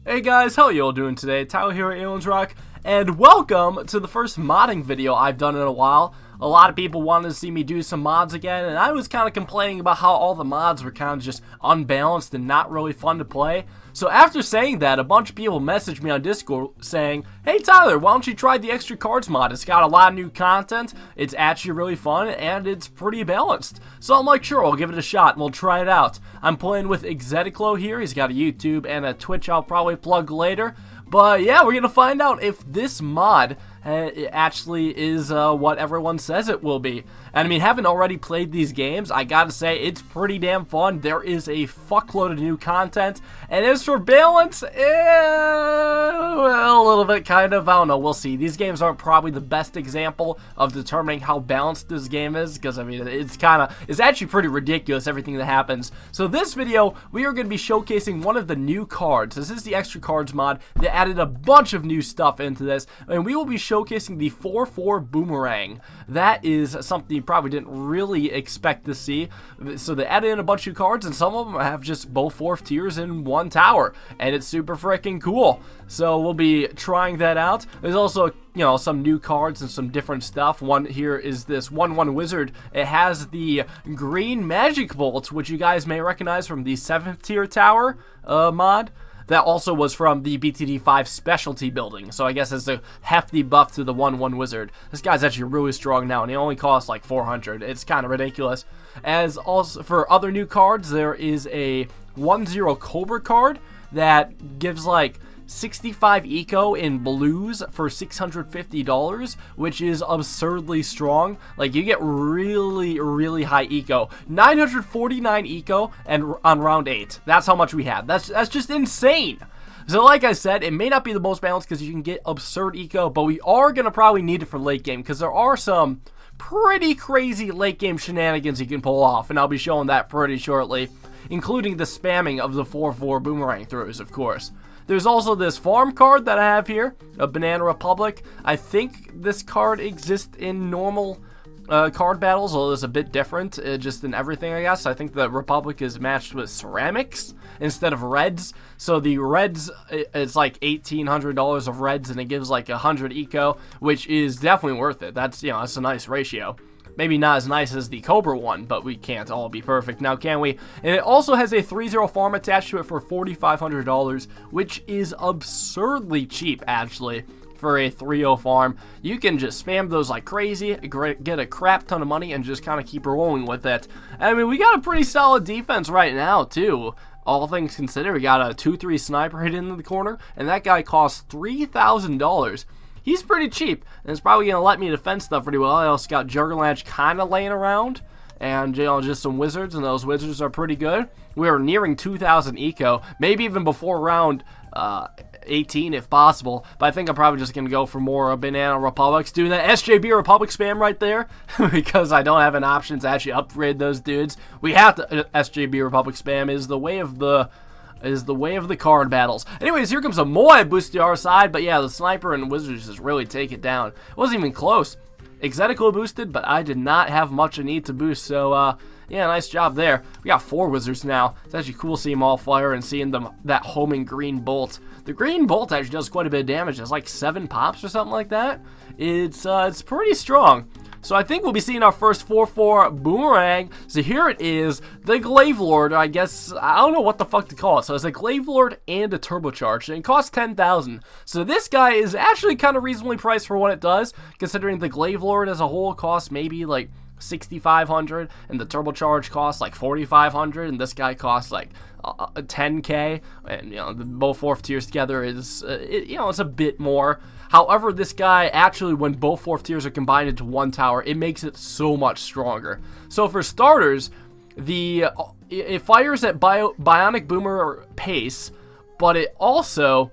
Hey guys, how y'all doing today? Tyler here at Aliensrock, and welcome to the first modding video I've done in a while. A lot of people wanted to see me do some mods again, and I was kind of complaining about how all the mods were kind of just unbalanced and not really fun to play. So after saying that, a bunch of people messaged me on Discord saying, "Hey Tyler, why don't you try the extra cards mod? It's got a lot of new content, it's actually really fun, and it's pretty balanced." So I'm like, sure, I'll give it a shot and we'll try it out. I'm playing with Exeticlo here. He's got a YouTube and a Twitch I'll probably plug later. But yeah, we're gonna find out if this mod actually is what everyone says it will be. And I mean, having already played these games, I gotta say, it's pretty damn fun. There is a fuckload of new content. And as for balance, well, a little bit kind of, I don't know, we'll see. These games aren't probably the best example of determining how balanced this game is, because I mean, it's actually pretty ridiculous, everything that happens. So this video, we are going to be showcasing one of the new cards. This is the extra cards mod. They added a bunch of new stuff into this, and we will be showcasing the 4/4 Boomerang. That is something you probably didn't really expect to see. So they added in a bunch of cards, and some of them have just both 4th tiers in one tower, and it's super freaking cool. So we'll be trying that out. There's also, you know, some new cards and some different stuff. One here is this 1/1 wizard. It has the green magic bolt, which you guys may recognize from the 7th tier tower mod. That also was from the BTD 5 specialty building, so I guess it's a hefty buff to the 1/1 wizard. This guy's actually really strong now, and he only costs like 400. It's kind of ridiculous. As also for other new cards, there is a 1/0 Cobra card that gives like 65 eco in blues for $650, which is absurdly strong. Like, you get really high eco. 949 eco and on round 8. That's how much we have. That's just insane. So like I said, it may not be the most balanced because you can get absurd eco, but we are going to probably need it for late game because there are some pretty crazy late game shenanigans you can pull off, and I'll be showing that pretty shortly, including the spamming of the 4/4 Boomerang throws, of course. There's also this farm card that I have here, a Banana Republic. I think this card exists in normal card battles, although it's a bit different, just in everything, I guess. I think the Republic is matched with ceramics instead of reds. So the reds, it's like $1,800 of reds, and it gives like 100 eco, which is definitely worth it. That's, you know, that's a nice ratio. Maybe not as nice as the Cobra one, but we can't all be perfect now, can we? And it also has a 3/0 farm attached to it for $4,500, which is absurdly cheap, actually, for a 3/0 farm. You can just spam those like crazy, get a crap ton of money, and just kind of keep rolling with it. I mean, we got a pretty solid defense right now, too. All things considered, we got a 2/3 sniper hidden in the corner, and that guy costs $3,000. He's pretty cheap, and it's probably going to let me defend stuff pretty well. I also got Juggernaut kind of laying around, and, you know, just some wizards, and those wizards are pretty good. We're nearing 2,000 eco, maybe even before round 18 if possible, but I think I'm probably just going to go for more Banana Republics, doing that SJB Republic spam right there, because I don't have an option to actually upgrade those dudes. We have to SJB Republic spam is the way of the card battles. Anyways, here comes a Moai boost to our side, but yeah, the sniper and wizards just really take it down. It wasn't even close. Exeticlo boosted, but I did not have much of need to boost, so yeah, nice job there. We got 4 wizards now. It's actually cool seeing them all fire and seeing them, that homing green bolt. The green bolt actually does quite a bit of damage. It's like 7 pops or something like that. It's pretty strong. So I think we'll be seeing our first 4/4 Boomerang. So here it is, the Glaive Lord. I guess, I don't know what the fuck to call it. So it's a Glaive Lord and a turbocharged, and it costs 10,000. So this guy is actually kind of reasonably priced for what it does, considering the Glaive Lord as a whole costs maybe like 6,500, and the turbocharge costs like 4,500, and this guy costs like 10k, and, you know, both 4th tiers together is you know, it's a bit more. However, this guy actually, when both 4th tiers are combined into one tower, it makes it so much stronger. So for starters, it fires at bionic boomer pace, but it also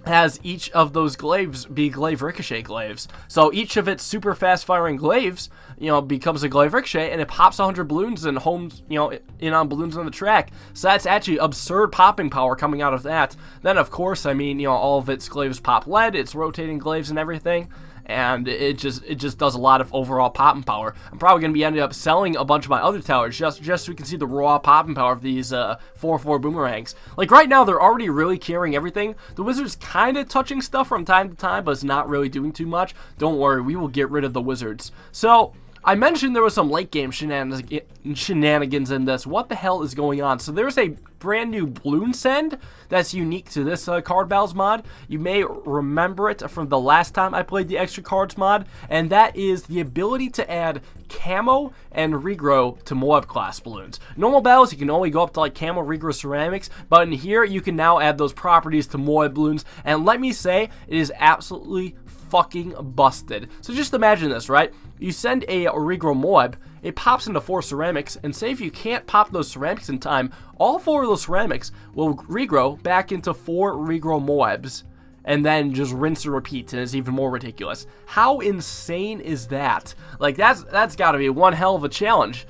has each of those glaives be glaive ricochet glaives. So each of its super fast firing glaives, you know, becomes a glaive ricochet, and it pops 100 balloons and homes, you know, in on balloons on the track. So that's actually absurd popping power coming out of that. Then of course, I mean, you know, all of its glaives pop lead, it's rotating glaives and everything. and it just does a lot of overall popping power. I'm probably going to be ending up selling a bunch of my other towers just so we can see the raw popping power of these 4/4 boomerangs. Like right now, they're already really carrying everything. The wizard's kind of touching stuff from time to time, but it's not really doing too much. Don't worry, we will get rid of the wizards. So I mentioned there was some late game shenanigans in this. What the hell is going on? So there's a brand new Bloon send that's unique to this card battles mod. You may remember it from the last time I played the extra cards mod, and that is the ability to add camo and regrow to Moab class balloons. Normal battles, you can only go up to like camo, regrow, ceramics, but in here you can now add those properties to Moab balloons, and let me say, it is absolutely fucking busted. So just imagine this, right? You send a regrow Moab, it pops into 4 ceramics, and say if you can't pop those ceramics in time, all 4 of those ceramics will regrow back into 4 regrow Moabs, and then just rinse and repeat, and it's even more ridiculous. How insane is that? Like, that's gotta be one hell of a challenge.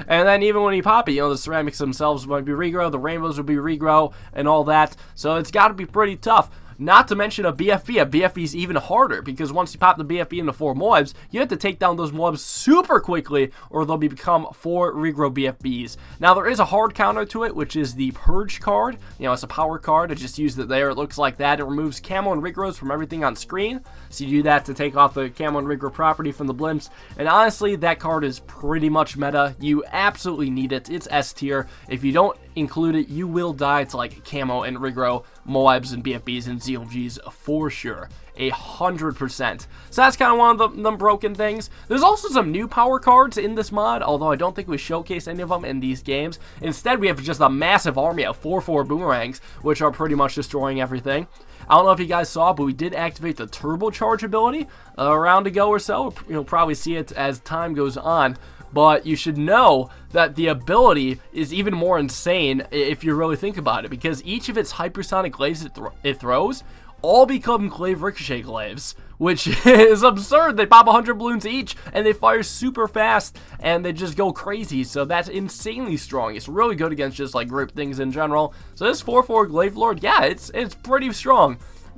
And then even when you pop it, you know, the ceramics themselves might be regrow, the rainbows will be regrow, and all that, so it's gotta be pretty tough. Not to mention a BFB. A BFB is even harder because once you pop the BFB into 4 Moabs, you have to take down those Moabs super quickly or they'll become 4 regrow BFBs. Now, there is a hard counter to it, which is the Purge card. You know, it's a power card. I just used it there. It looks like that. It removes camo and regrows from everything on screen. So you do that to take off the camo and regrow property from the blimps. And honestly, that card is pretty much meta. You absolutely need it. It's S tier. If you don't include it, you will die to like camo and regrow Moabs and BFBs and ZLGs for sure. 100%. So that's kind of one of the broken things. There's also some new power cards in this mod, although I don't think we showcase any of them in these games. Instead, we have just a massive army of 4/4 boomerangs, which are pretty much destroying everything. I don't know if you guys saw, but we did activate the turbocharge ability a round ago or so. You'll probably see it as time goes on. But you should know that the ability is even more insane if you really think about it, because each of its hypersonic glaives it throws all become Glaive ricochet glaives, which is absurd. They pop 100 balloons each, and they fire super fast, and they just go crazy, so that's insanely strong. It's really good against just, like, group things in general. So this 4/4 Glaive Lord, yeah, it's pretty strong.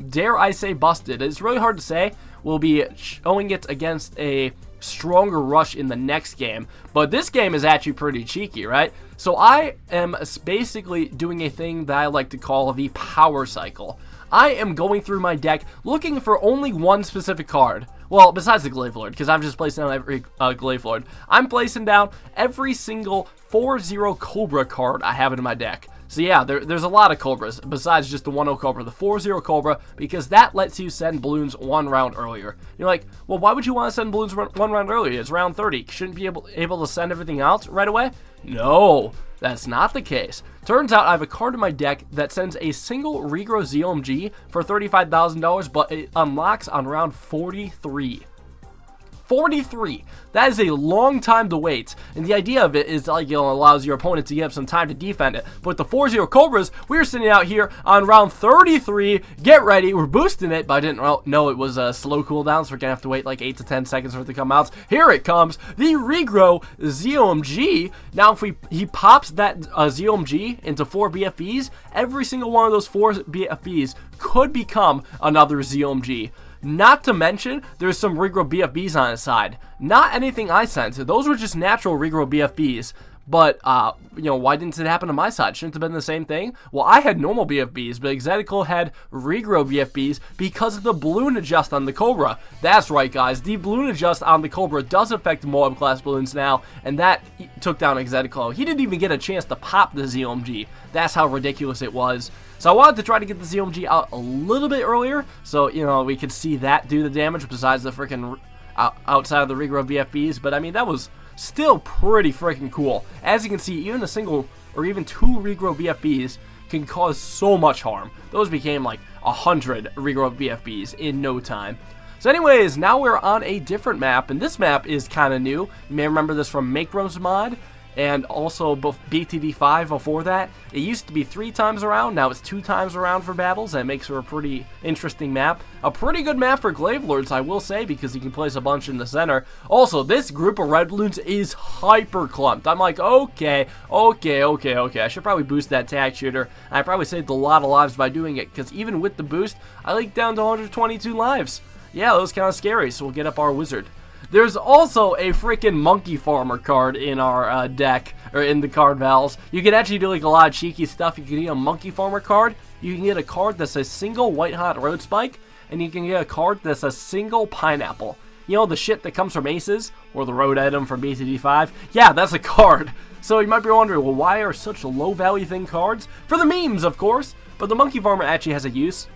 Dare I say busted. It's really hard to say. We'll be showing it against a stronger rush in the next game, but this game is actually pretty cheeky, right? So I am basically doing a thing that I like to call the power cycle. I am going through my deck looking for only one specific card. Well, besides the Glaive Lord, because I'm just placing down every Glaive Lord. I'm placing down every single 4/0 Cobra card I have in my deck. So yeah, there's a lot of Cobras, besides just the 1/0 Cobra, the 4/0 Cobra, because that lets you send balloons 1 round earlier. You're like, well, why would you want to send balloons 1 round earlier? It's round 30. Shouldn't be able to send everything out right away? No, that's not the case. Turns out I have a card in my deck that sends a single regrow ZLMG for $35,000, but it unlocks on round 43. 43. That is a long time to wait, and the idea of it is like, you know, allows your opponent to give some time to defend it. But with the 4/0 Cobras, we're sitting out here on round 33. Get ready, we're boosting it, but I didn't know it was a slow cooldown, so we're gonna have to wait like 8 to 10 seconds for it to come out. Here it comes, the regrow ZLMG. Now, if he pops that ZLMG into 4 BFBs, every single one of those 4 BFBs could become another ZLMG. Not to mention, there's some regrow BFBs on his side. Not anything I sent. Those were just natural regrow BFBs. But, you know, why didn't it happen on my side? Shouldn't it have been the same thing? Well, I had normal BFBs, but Exetical had regrow BFBs because of the balloon adjust on the Cobra. That's right, guys. The balloon adjust on the Cobra does affect Moab class balloons now, and that took down Exetical. He didn't even get a chance to pop the ZLMG. That's how ridiculous it was. So I wanted to try to get the ZLMG out a little bit earlier, so, you know, we could see that do the damage besides the freaking outside of the regrow BFBs. But, I mean, that was still pretty freaking cool. As you can see, even a single or even 2 regrow BFBs can cause so much harm. Those became like 100 regrow BFBs in no time. So anyways, now we're on a different map, and this map is kind of new. You may remember this from Make Rooms mod, and also BTD 5 before that. It used to be 3 times around, now it's 2 times around for battles, and it makes for a pretty interesting map. A pretty good map for Glaive Lords, I will say, because you can place a bunch in the center. Also, this group of red balloons is hyper clumped. I'm like, okay, I should probably boost that tag shooter. I probably saved a lot of lives by doing it, because even with the boost, I leaked down to 122 lives. yeah, that was kind of scary, so we'll get up our wizard. There's also a freaking monkey farmer card in our deck, or in the card battles. You can actually do like a lot of cheeky stuff. You can get a monkey farmer card, you can get a card that's a single white hot road spike, and you can get a card that's a single pineapple. You know, the shit that comes from Aces, or the road item from BTD 5? Yeah, that's a card. So you might be wondering, well, why are such low value thing cards? For the memes, of course, but the monkey farmer actually has a use.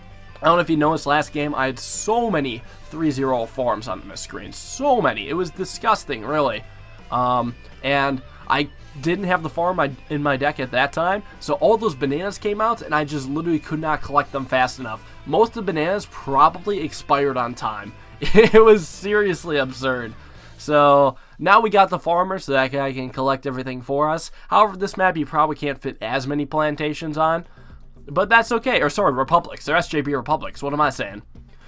I don't know if you noticed last game, I had so many 3-0 farms on my screen. So many. It was disgusting, really. And I didn't have the farm in my deck at that time, so all those bananas came out, and I just literally could not collect them fast enough. Most of the bananas probably expired on time. It was seriously absurd. So now we got the farmer, so that guy can collect everything for us. However, this map you probably can't fit as many plantations on. But that's okay. Or sorry, republics. They're SJB republics. What am I saying?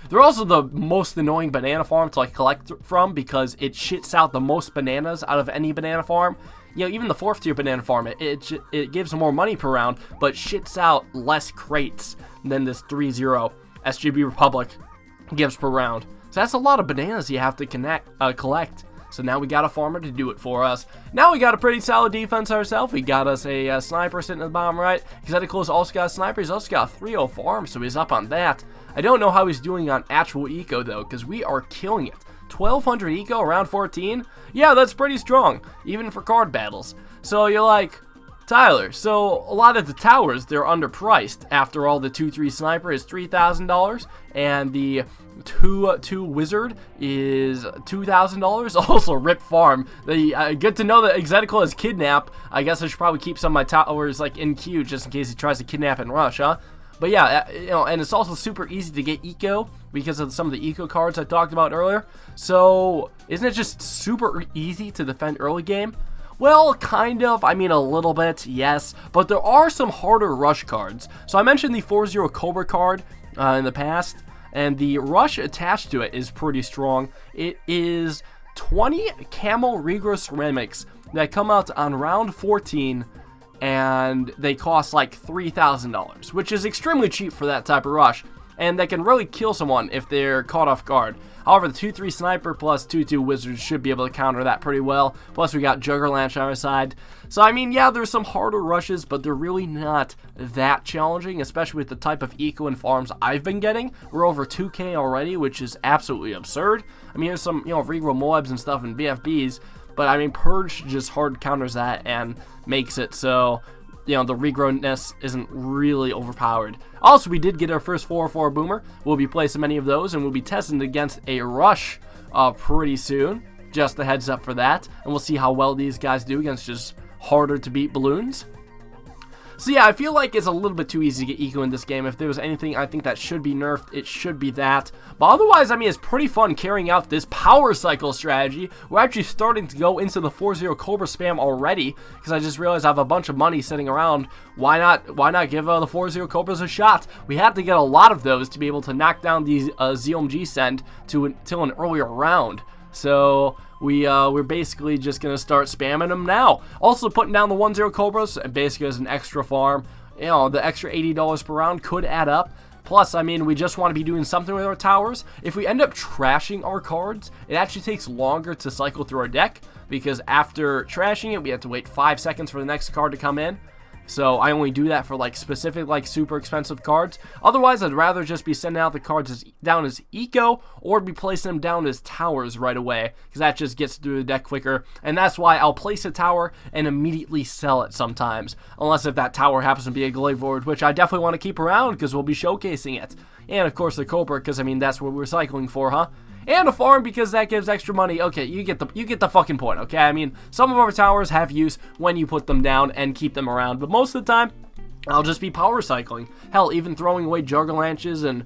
They're also the most annoying banana farm to like collect from because it shits out the most bananas out of any banana farm. You know, even the 4th tier banana farm, it gives more money per round, but shits out less crates than this 3-0 SJB republic gives per round. So that's a lot of bananas you have to collect. So now we got a farmer to do it for us. Now we got a pretty solid defense ourselves. We got us a sniper sitting at the bottom right. Exetical's also got a sniper. He's also got a 3-0 farm, so he's up on that. I don't know how he's doing on actual eco, though, because we are killing it. 1200 eco, around 14? Yeah, that's pretty strong, even for card battles. So you're like, Tyler, so a lot of the towers, they're underpriced. After all, the 2-3 sniper is $3,000, and the 2 wizard is $2,000. Also, rip farm. Good to know that Exetical is kidnap. I guess I should probably keep some of my towers like in queue just in case he tries to kidnap and rush, huh? But yeah, you know, and it's also super easy to get eco because of some of the eco cards I talked about earlier. So isn't it just super easy to defend early game? Well, kind of. I mean, a little bit, yes. But there are some harder rush cards. So I mentioned the 4-0 Cobra card in the past, and the rush attached to it is pretty strong. It is 20 Camel Regro Ceramics that come out on round 14, and they cost like $3,000, which is extremely cheap for that type of rush. And they can really kill someone if they're caught off guard. However, the 2-3 sniper plus 2-2 wizards should be able to counter that pretty well. Plus, we got Juggerlanch on our side. So, I mean, yeah, there's some harder rushes, but they're really not that challenging, especially with the type of eco and farms I've been getting. We're over 2K already, which is absolutely absurd. I mean, there's some, you know, regrow Moabs and stuff and BFBs, but I mean, Purge just hard counters that and makes it so, you know, the regrowness isn't really overpowered. Also, we did get our first 4-4 Boomer. We'll be placing many of those, and we'll be testing against a rush pretty soon. Just a heads up for that. And we'll see how well these guys do against just harder to beat balloons. So yeah, I feel like it's a little bit too easy to get eco in this game. If there was anything I think that should be nerfed, it should be that. But otherwise, I mean, it's pretty fun carrying out this power cycle strategy. We're actually starting to go into the 4-0 Cobra spam already, because I just realized I have a bunch of money sitting around. Why not give the 4-0 Cobras a shot? We had to get a lot of those to be able to knock down these ZOMG send till an earlier round. So we're basically just going to start spamming them now. Also putting down the 1-0 Cobras, basically as an extra farm. You know, the extra $80 per round could add up. Plus, I mean, we just want to be doing something with our towers. If we end up trashing our cards, it actually takes longer to cycle through our deck, because after trashing it, we have to wait 5 seconds for the next card to come in. So I only do that for like specific, like super expensive cards. Otherwise, I'd rather just be sending out the cards down as eco, or be placing them down as towers right away, because that just gets through the deck quicker. And that's why I'll place a tower and immediately sell it sometimes, unless if that tower happens to be a Glaive Lord, which I definitely want to keep around because we'll be showcasing it. And of course the Cobra, because I mean that's what we're cycling for, huh? And a farm because that gives extra money. Okay, you get the fucking point, okay? I mean, some of our towers have use when you put them down and keep them around, but most of the time, I'll just be power cycling. Hell, even throwing away Juggerlanches and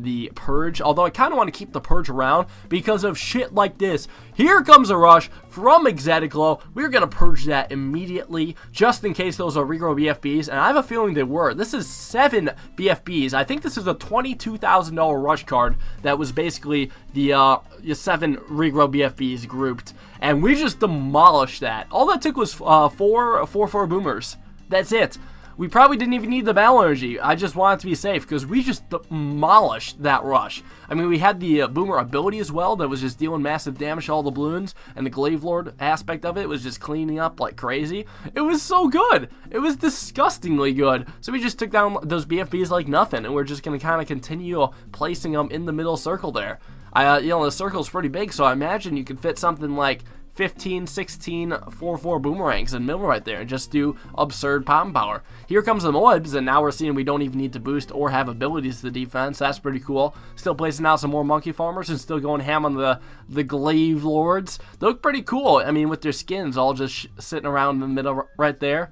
the Purge, although I kind of want to keep the Purge around because of shit like this. Here comes a rush from Exeticlo. We're going to purge that immediately, just in case those are regrow BFBs, and I have a feeling they were. This is 7 BFBs. I think this is a $22,000 rush card that was basically the 7 regrow BFBs grouped, and we just demolished that. All that took was 4 Boomers. That's it. we probably didn't even need the battle energy. I just wanted to be safe because we just demolished that rush. I mean, we had the Boomer ability as well that was just dealing massive damage to all the Bloons, and the Glaive Lord aspect of it was just cleaning up like crazy. It was so good. It was disgustingly good. So we just took down those BFBs like nothing, and we're just going to kind of continue placing them in the middle circle there. You know, the circle's pretty big, so I imagine you could fit something like 15, 16, 4-4 boomerangs in the middle right there and just do absurd pop power. Here comes the Moibs, and now we're seeing we don't even need to boost or have abilities to the defense. That's pretty cool. Still placing out some more monkey farmers and still going ham on the Glaive Lords. They look pretty cool. I mean, with their skins all just sitting around in the middle right there.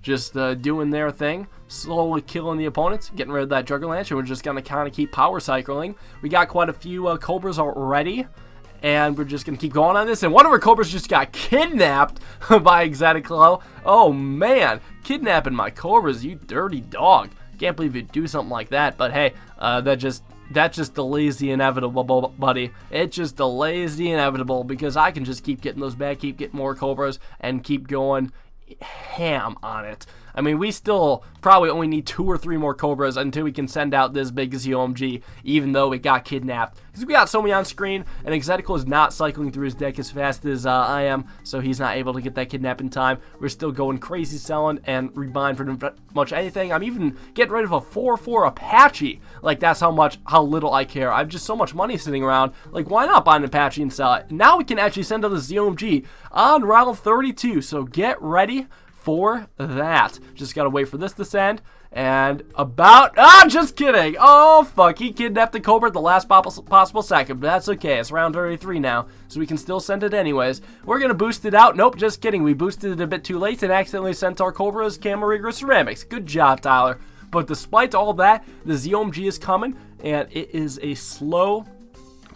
Just doing their thing, slowly killing the opponents, getting rid of that Juggler Lance, and we're just going to kind of keep power cycling. We got quite a few Cobras already, and we're just going to keep going on this. And one of our Cobras just got kidnapped by Exeticlo. Oh, man. Kidnapping my Cobras, you dirty dog. Can't believe you'd do something like that. But, hey, that just delays the inevitable, buddy. It just delays the inevitable because I can just keep getting those back, keep getting more Cobras, and keep going ham on it. I mean, we still probably only need 2 or 3 more Cobras until we can send out this big ZOMG, even though it got kidnapped. Because we got so many on screen, and Exetical is not cycling through his deck as fast as I am, so he's not able to get that kidnap in time. We're still going crazy selling and rebuying for much anything. I'm even getting rid of a 4-4 Apache. Like, that's how little I care. I have just so much money sitting around. Like, why not buy an Apache and sell it? Now we can actually send out the ZOMG on round 32, so get ready for that. Just gotta wait for this to send. And just kidding. Oh, fuck. He kidnapped the Cobra at the last possible second, but that's okay. It's round 33 now, so we can still send it anyways. We're gonna boost it out. Nope, just kidding. We boosted it a bit too late and accidentally sent our Cobras Camarigger Ceramics. Good job, Tyler. But despite all that, the ZOMG is coming, and it is a slow,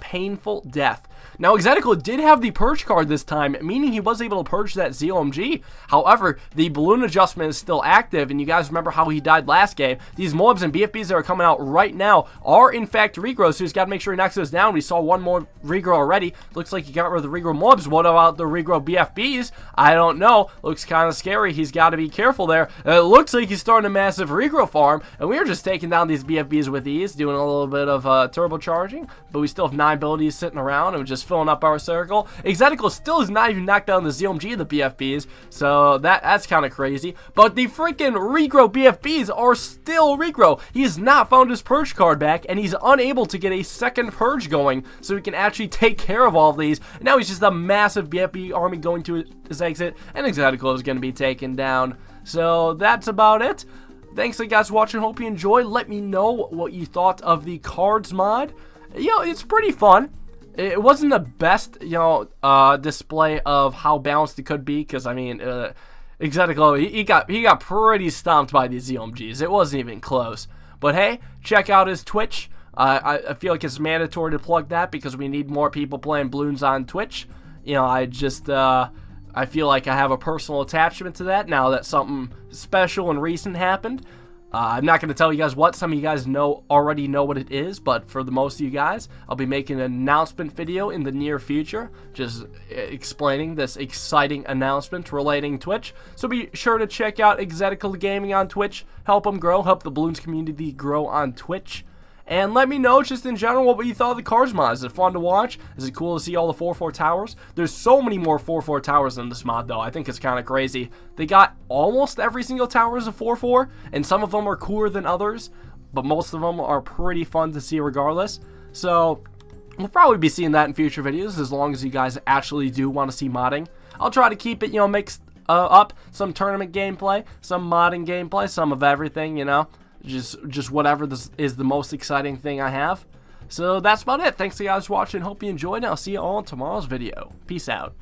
painful death. Now, Exetical did have the purge card this time, meaning he was able to purge that ZOMG. However, the balloon adjustment is still active, and you guys remember how he died last game. These Moibs and BFBs that are coming out right now are, in fact, regrows, so he's got to make sure he knocks those down. We saw one more regrow already. Looks like he got rid of the regrow Moibs. What about the regrow BFBs? I don't know. Looks kind of scary. He's got to be careful there. It looks like he's starting a massive regrow farm, and we are just taking down these BFBs with ease, doing a little bit of turbocharging, but we still have 9 abilities sitting around, and we're just filling up our circle. Exetical still has not even knocked down the ZOMG of the BFBs, so that's kind of crazy. But the freaking regrow BFBs are still regrow. He has not found his purge card back, and he's unable to get a second purge going, so he can actually take care of all of these. And now he's just a massive BFB army going to his exit, and Exetical is going to be taken down. So that's about it. Thanks guys for watching. Hope you enjoyed. Let me know what you thought of the cards mod. You know, it's pretty fun. It wasn't the best, you know, display of how balanced it could be, because I mean, Exetical, he got pretty stomped by these ZOMGs. It wasn't even close. But hey, check out his Twitch. I feel like it's mandatory to plug that because we need more people playing Bloons on Twitch. You know, I feel like I have a personal attachment to that now that something special and recent happened. I'm not going to tell you guys what. Some of you guys already know what it is, but for the most of you guys, I'll be making an announcement video in the near future, just explaining this exciting announcement relating Twitch. So be sure to check out Exetical Gaming on Twitch. Help them grow, help the Bloons community grow on Twitch. And let me know, just in general, what you thought of the cards mod. Is it fun to watch? Is it cool to see all the 4-4 towers? There's so many more 4-4 towers in this mod, though. I think it's kind of crazy. They got almost every single tower as a 4-4, and some of them are cooler than others, but most of them are pretty fun to see regardless. So we'll probably be seeing that in future videos, as long as you guys actually do want to see modding. I'll try to keep it, you know, mixed up. Some tournament gameplay, some modding gameplay, some of everything, you know. Just whatever this is the most exciting thing I have. So that's about it. Thanks you guys for watching. Hope you enjoyed, and I'll see you all in tomorrow's video. Peace out.